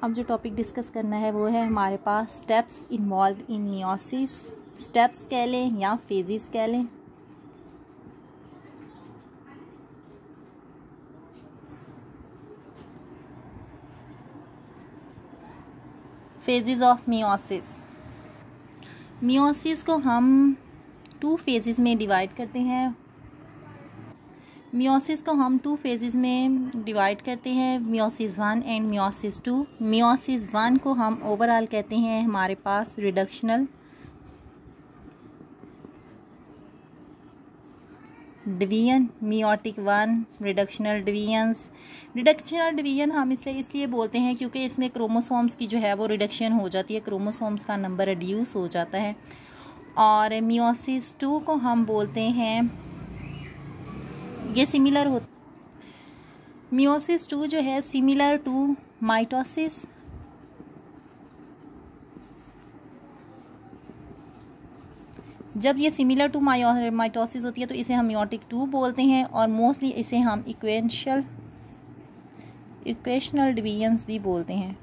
अब जो topic discuss करना है वो है हमारे पास steps involve in meiosis. Steps कह लें या फेजेस कह लें। Phases of meiosis. मियोसिस को हम 2 फेजेस में डिवाइड करते हैं। मियोसिस को हम 2 फेजेस में डिवाइड करते हैं, मियोसिस 1 एंड मियोसिस 2। मियोसिस 1 को हम ओवरऑल कहते हैं हमारे पास reductional division. Meiotic 1 reductional divisions. Reductional division हम इसलिए बोलते हैं क्योंकि इसमें क्रोमोसोम्स की जो है वो रिडक्शन हो जाती है, क्रोमोसोम्स का नंबर रिड्यूस हो जाता है। और मियोसिस 2 को हम बोलते हैं, ये सिमिलर होता, मियोसिस 2 जो है सिमिलर टू माइटोसिस। जब ये सिमिलर टू माइटोसिस होती है तो इसे हम मियोटिक 2 बोलते हैं और मोस्टली इसे हम इक्वेशनल डिवीजन्स भी बोलते हैं।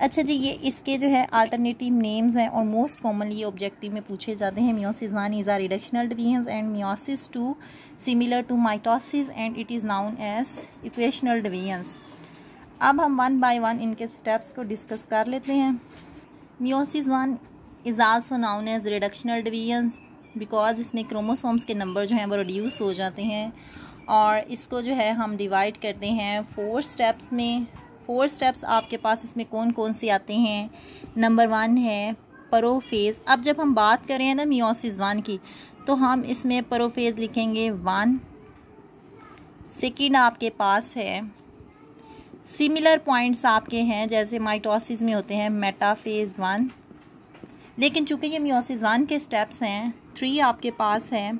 अच्छा जी, ये इसके जो है अल्टरनेटिव नेम्स हैं और मोस्ट कॉमनली ये ऑब्जेक्टिव में पूछे जाते हैं। Meiosis 1 is a reductional divisions and meiosis 2 similar to mitosis and it is known as equational divisions. अब हम 1 बाय 1 इनके स्टेप्स को डिस्कस कर लेते हैं। Meiosis 1 is also known as reductional divisions because इसमें क्रोमोसोम्स के नंबर जो हैं वो रिड्यूस हो जाते हैं और इसको जो है हम डिवाइड करते हैं 4 स्टेप्स में। 4 स्टेप्स आपके पास इसमें कौन कौन से आते हैं। नंबर 1 है प्रोफेज। अब जब हम बात करें ना मियोसिस 1 की तो हम इसमें प्रोफेज लिखेंगे 1। सेकेंड आपके पास है सिमिलर पॉइंट्स आपके हैं जैसे माइटोसिस में होते हैं मेटाफेज 1, लेकिन चूंकि ये मियोसिस 1 के स्टेप्स हैं 3 आपके पास है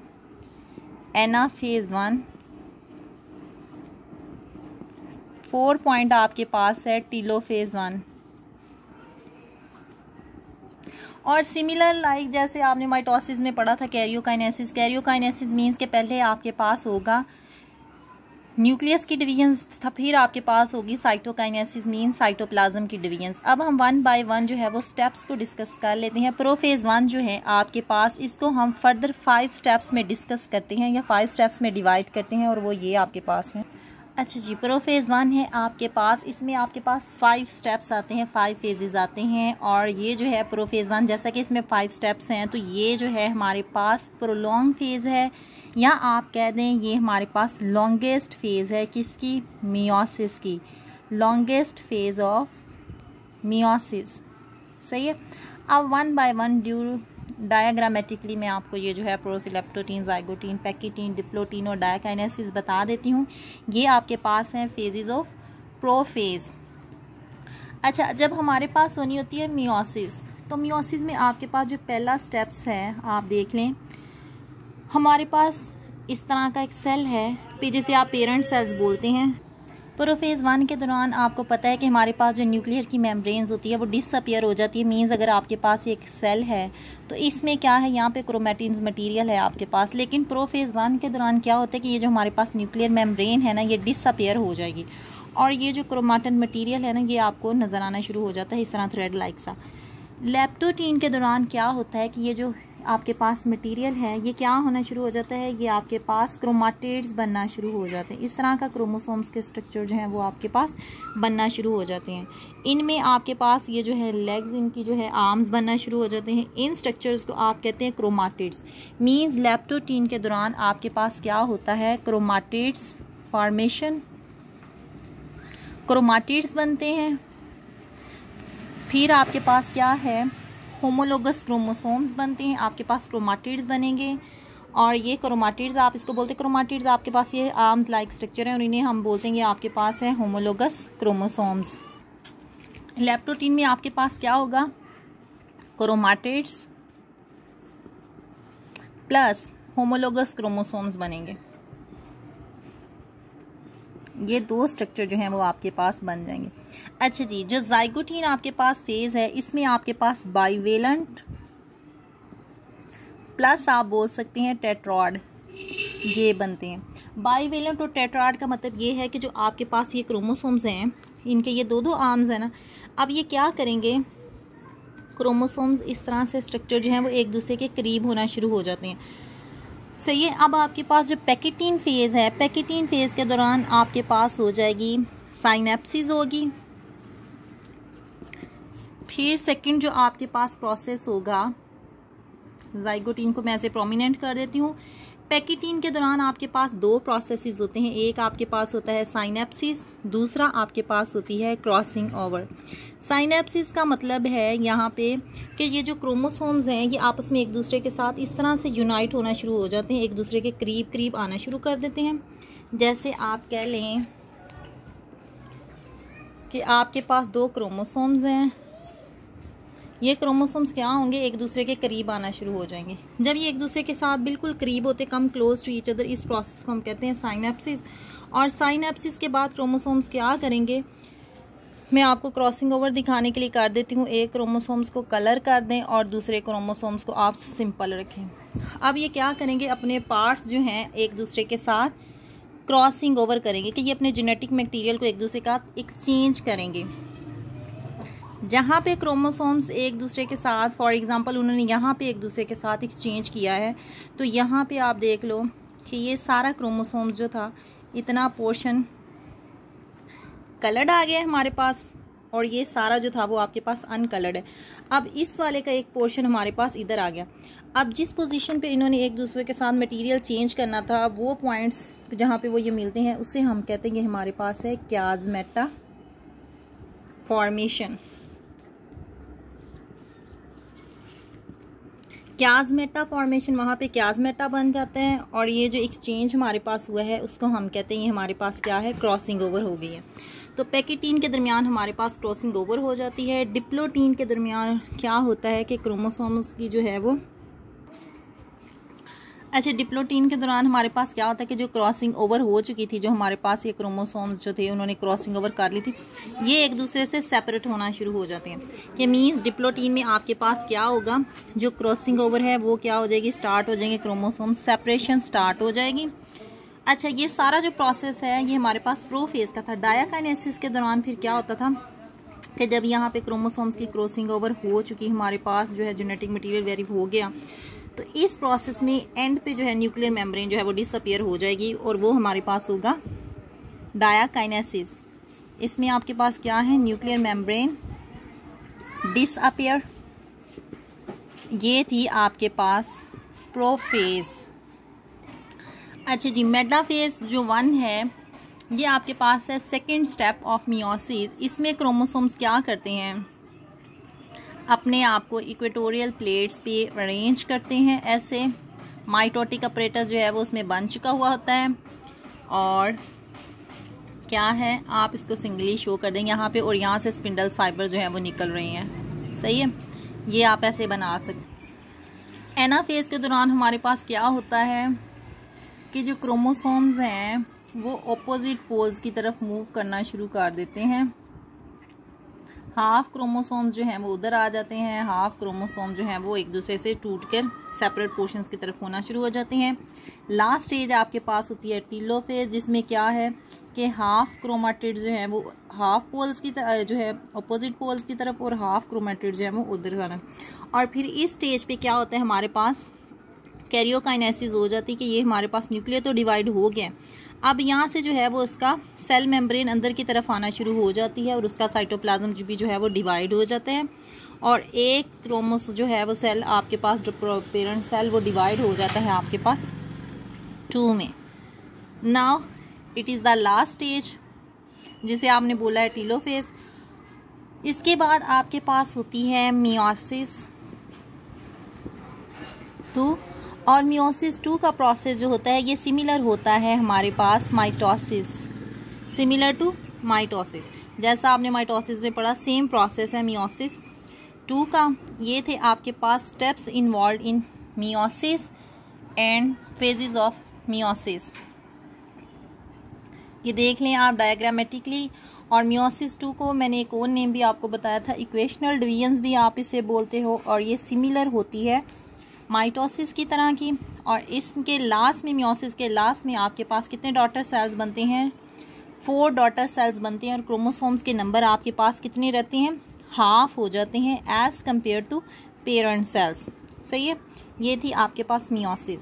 एनाफेज 1। 4 पॉइंट आपके पास है टीलोफेज 1। और सिमिलर लाइक जैसे आपने माइटोसिस में पढ़ा था कैरियोकाइनेसिस। कैरियोकाइनेसिस मीन्स के पहले आपके पास होगा न्यूक्लियस की डिवीजन्स, फिर आपके पास होगी साइटोकाइनेसिस मीन्स साइटोप्लाज्म की डिवीजन्स। अब हम 1 बाय 1 जो है वो स्टेप्स को डिस्कस कर लेते हैं। प्रोफेज 1 जो है आपके पास, इसको हम फर्दर 5 स्टेप्स में डिस्कस करते हैं या 5 स्टेप्स में डिवाइड करते हैं और वो ये आपके पास है। अच्छा जी, प्रोफेज 1 है आपके पास, इसमें आपके पास 5 स्टेप्स आते हैं, 5 फेजेस आते हैं और ये जो है प्रोफेज 1 जैसा कि इसमें 5 स्टेप्स हैं तो ये जो है हमारे पास प्रोलॉन्ग फेज़ है या आप कह दें ये हमारे पास लॉन्गेस्ट फेज़ है। किसकी? मियोसिस की। लॉन्गेस्ट फेज़ ऑफ मियोसिस, सही है। अब 1 बाय 1 ड्यू डायग्रामेटिकली मैं आपको ये जो है प्रोफिलेप्टोटीन, जाइगोटीन, पैकिटीन, डिप्लोटीन और डायकाइनेसिस बता देती हूँ। ये आपके पास हैं फेजेस ऑफ प्रोफेज। अच्छा, जब हमारे पास होनी होती है मियोसिस तो मियोसिस में आपके पास जो पहला स्टेप्स है आप देख लें, हमारे पास इस तरह का एक सेल है जिसे आप पेरेंट सेल्स बोलते हैं। प्रोफेज 1 के दौरान आपको पता है कि हमारे पास जो न्यूक्लियर की मेम्ब्रेन्स होती है वो डिसअपियर हो जाती है। मीन्स अगर आपके पास एक सेल है तो इसमें क्या है, यहाँ पे क्रोमैटिन मटेरियल है आपके पास, लेकिन प्रोफेज 1 के दौरान क्या होता है कि ये जो हमारे पास न्यूक्लियर मेम्ब्रेन है ना ये डिसअपियर हो जाएगी और ये जो क्रोमैटिन मटेरियल है ना ये आपको नज़र आना शुरू हो जाता है इस तरह थ्रेड लाइक सा। लेप्टोटीन के दौरान क्या होता है कि ये जो आपके पास मटेरियल है ये क्या होना शुरू हो जाता है, ये आपके पास क्रोमाटिड्स बनना शुरू हो जाते हैं। इस तरह का क्रोमोसोम्स के स्ट्रक्चर जो हैं वो आपके पास बनना शुरू हो जाते हैं। इनमें आपके पास ये जो है लेग्स, इनकी जो है आर्म्स बनना शुरू हो जाते हैं। इन स्ट्रक्चर्स को आप कहते हैं क्रोमाटिड्स। मीन्स लेप्टोटीन के दौरान आपके पास क्या होता है, क्रोमाटिड्स फॉर्मेशन, क्रोमाटिड्स बनते हैं। फिर आपके पास क्या है, होमोलोगस क्रोमोसोम्स बनते हैं, आपके पास क्रोमाटिड्स बनेंगे और ये क्रोमाटिड्स आप इसको बोलते हैं, क्रोमाटिड्स आपके पास ये आर्म्स लाइक स्ट्रक्चर है और इन्हें हम बोलते हैं ये आपके पास है होमोलोगस क्रोमोसोम्स। लेप्टोटीन में आपके पास क्या होगा, क्रोमाटिड्स प्लस होमोलोगस क्रोमोसोम्स बनेंगे। ये 2 स्ट्रक्चर जो हैं वो आपके पास बन जाएंगे। अच्छा जी, जो जाइगोटीन आपके पास फेज है इसमें आपके पास बाइवेलेंट प्लस आप बोल सकते हैं टेट्रॉड, ये बनते हैं। बाइवेलेंट और टेट्रॉड का मतलब ये है कि जो आपके पास ये क्रोमोसोम्स हैं इनके ये दो आर्म्स है ना। अब ये क्या करेंगे, क्रोमोसोम्स इस तरह से स्ट्रक्चर जो है वो एक दूसरे के करीब होना शुरू हो जाते हैं। सही है। अब आपके पास जो पैकेटीन फेज़ है, पैकेटीन फेज़ के दौरान आपके पास हो जाएगी साइनेप्सिस होगी। फिर सेकंड जो आपके पास प्रोसेस होगा, जाइगोटीन को मैं ऐसे प्रोमिनेंट कर देती हूँ। पैकेटीन के दौरान आपके पास दो प्रोसेसेस होते हैं, एक आपके पास होता है साइनेप्सिस, दूसरा आपके पास होती है क्रॉसिंग ओवर। साइनेप्सिस का मतलब है यहाँ पे कि ये जो क्रोमोसोम्स हैं ये आपस में एक दूसरे के साथ इस तरह से यूनाइट होना शुरू हो जाते हैं, एक दूसरे के करीब करीब आना शुरू कर देते हैं। जैसे आप कह लें कि आपके पास दो क्रोमोसोम्स हैं, ये क्रोमोसोम्स क्या होंगे, एक दूसरे के करीब आना शुरू हो जाएंगे। जब ये एक दूसरे के साथ बिल्कुल करीब होते, come close to each other, इस प्रोसेस को हम कहते हैं साइनेप्सिस। और साइनेप्सिस के बाद क्रोमोसोम्स क्या करेंगे, मैं आपको क्रॉसिंग ओवर दिखाने के लिए कर देती हूँ। एक क्रोमोसोम्स को कलर कर दें और दूसरे क्रोमोसोम्स को आप सिंपल रखें। अब ये क्या करेंगे, अपने पार्ट्स जो हैं एक दूसरे के साथ क्रॉसिंग ओवर करेंगे कि ये अपने जेनेटिक मटेरियल को एक दूसरे का एक्सचेंज करेंगे। जहाँ पे क्रोमोसोम्स एक दूसरे के साथ, फॉर एग्जांपल उन्होंने यहाँ पे एक दूसरे के साथ एक्सचेंज किया है, तो यहाँ पे आप देख लो कि ये सारा क्रोमोसोम्स जो था, इतना पोर्शन कलर्ड आ गया है हमारे पास, और ये सारा जो था वो आपके पास अनकलर्ड है। अब इस वाले का एक पोर्शन हमारे पास इधर आ गया। अब जिस पोजीशन पे इन्होंने एक दूसरे के साथ मटेरियल चेंज करना था, वो पॉइंट्स जहाँ पे वो ये मिलते हैं, उसे हम कहते हैं हमारे पास है क्याज़मेटा फॉर्मेशन। क्याज़मेटा फॉर्मेशन, वहाँ पे क्याज़मेटा बन जाते हैं, और ये जो एक्सचेंज हमारे पास हुआ है उसको हम कहते हैं ये हमारे पास क्या है, क्रॉसिंग ओवर हो गई है। तो पैकेटीन के दरमियान हमारे पास क्रॉसिंग ओवर हो जाती है। डिप्लोटीन के दरमियान क्या होता है कि क्रोमोसोम्स की जो है वो, अच्छा, डिप्लोटीन के दौरान हमारे पास क्या होता है कि जो क्रॉसिंग ओवर हो चुकी थी, जो हमारे पास ये क्रोमोसोम्स जो थे उन्होंने क्रॉसिंग ओवर कर ली थी, ये एक दूसरे से सेपरेट होना शुरू हो जाते हैं। ये मीन्स डिप्लोटीन में आपके पास क्या होगा, जो क्रॉसिंग ओवर है वो क्या हो जाएगी, स्टार्ट हो जाएंगे, क्रोमोसोम सेपरेशन स्टार्ट हो जाएगी। अच्छा, ये सारा जो प्रोसेस है ये हमारे पास प्रोफेज का था। डायाकाइनेसिस के दौरान फिर क्या होता था कि जब यहाँ पे क्रोमोसोम्स की क्रॉसिंग ओवर हो चुकी, हमारे पास जो है जेनेटिक मटेरियल वेरी हो गया, तो इस प्रोसेस में एंड पे जो है न्यूक्लियर मेम्ब्रेन जो है वो डिसअपियर हो जाएगी, और वो हमारे पास होगा डायाकाइनेसिस। इसमें आपके पास क्या है, न्यूक्लियर मेम्ब्रेन डिसअपियर। ये थी आपके पास प्रोफेज। अच्छा जी, मेटाफेज जो 1 है ये आपके पास है सेकेंड स्टेप ऑफ मियोसिस। इसमें क्रोमोसोम्स क्या करते हैं, अपने आप को इक्वेटोरियल प्लेट्स पे अरेंज करते हैं ऐसे। माइटोटिक अपरेटस जो है वो उसमें बन चुका हुआ होता है, और क्या है, आप इसको सिंगली शो कर देंगे यहाँ पे, और यहाँ से स्पिंडल फाइबर जो है वो निकल रही हैं। सही है, ये आप ऐसे बना सकते। एनाफेज के दौरान हमारे पास क्या होता है कि जो क्रोमोसोम्स हैं वो ऑपोजिट पोल्स की तरफ मूव करना शुरू कर देते हैं। हाफ क्रोमोसोम जो हैं वो उधर आ जाते हैं, हाफ क्रोमोसोम जो हैं वो एक दूसरे से टूटकर सेपरेट पोर्शंस की तरफ होना शुरू हो जाते हैं। लास्ट स्टेज आपके पास होती है टीलोफेज, जिसमें क्या है कि हाफ क्रोमेटिड जो है वो हाफ पोल्स की तरफ जो है अपोजिट पोल्स की तरफ, और हाफ क्रोमेटिड जो है वो उधर जाना। और फिर इस स्टेज पे क्या होता है, हमारे पास कैरियोकाइनेसिस हो जाती है कि ये हमारे पास न्यूक्लियर तो डिवाइड हो गया, अब यहाँ से जो है वो उसका सेल मेम्ब्रेन अंदर की तरफ आना शुरू हो जाती है, और उसका साइटोप्लाज्म भी जो है वो डिवाइड हो जाता है, और एक क्रोमोस जो है वो सेल आपके पास जो पेरेंट सेल वो डिवाइड हो जाता है आपके पास 2 में। Now it is the last stage जिसे आपने बोला है टीलोफेज। इसके बाद आपके पास होती है मियोसिस 2, और मियोसिस 2 का प्रोसेस जो होता है ये सिमिलर होता है हमारे पास माइटोसिस, सिमिलर टू माइटोसिस। जैसा आपने माइटोसिस में पढ़ा, सेम प्रोसेस है मियोसिस 2 का। ये थे आपके पास steps involve in meiosis and phases of meiosis. ये देख लें आप डायग्रामेटिकली। और मियोसिस 2 को मैंने एक और नेम भी आपको बताया था, इक्वेशनल डिवीजन्स भी आप इसे बोलते हो, और ये सिमिलर होती है माइटोसिस की तरह की। और इसके लास्ट में, मियोसिस के लास्ट में आपके पास कितने डॉटर सेल्स बनते हैं, 4 डॉटर सेल्स बनते हैं और क्रोमोसोम्स के नंबर आपके पास कितने रहते हैं, हाफ हो जाते हैं as compare to parent cells. सही है, ये थी आपके पास मियोसिस।